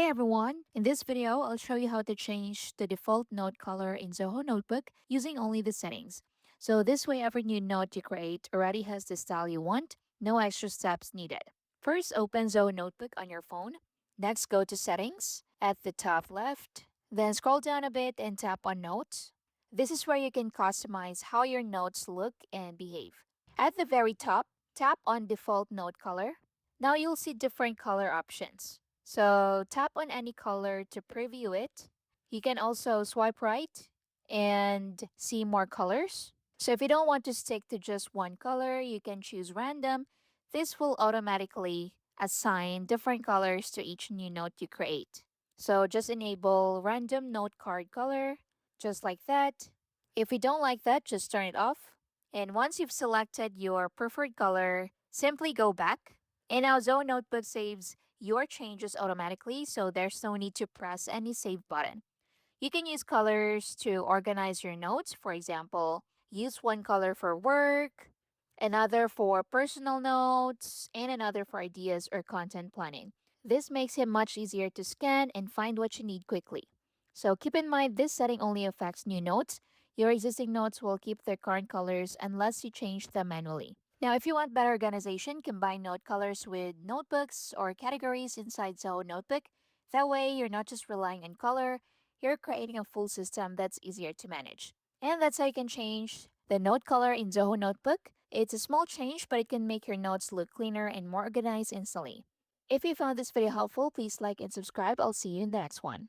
Hey everyone! In this video, I'll show you how to change the default note color in Zoho Notebook using only the settings. So this way, every new note you create already has the style you want, no extra steps needed. First, open Zoho Notebook on your phone. Next, go to Settings at the top left. Then scroll down a bit and tap on Notes. This is where you can customize how your notes look and behave. At the very top, tap on Default Note Color. Now you'll see different color options. So tap on any color to preview it. You can also swipe right and see more colors. So if you don't want to stick to just one color, you can choose random. This will automatically assign different colors to each new note you create. So just enable random note card color, just like that. If you don't like that, just turn it off. And once you've selected your preferred color, simply go back. And now Zoho Notebook saves your changes automatically, so there's no need to press any save button. You can use colors to organize your notes. For example, use one color for work, another for personal notes, and another for ideas or content planning. This makes it much easier to scan and find what you need quickly. So keep in mind this setting only affects new notes. Your existing notes will keep their current colors unless you change them manually. Now, if you want better organization, combine note colors with notebooks or categories inside Zoho Notebook. That way, you're not just relying on color, you're creating a full system that's easier to manage. And that's how you can change the note color in Zoho Notebook. It's a small change, but it can make your notes look cleaner and more organized instantly. If you found this video helpful, please like and subscribe. I'll see you in the next one.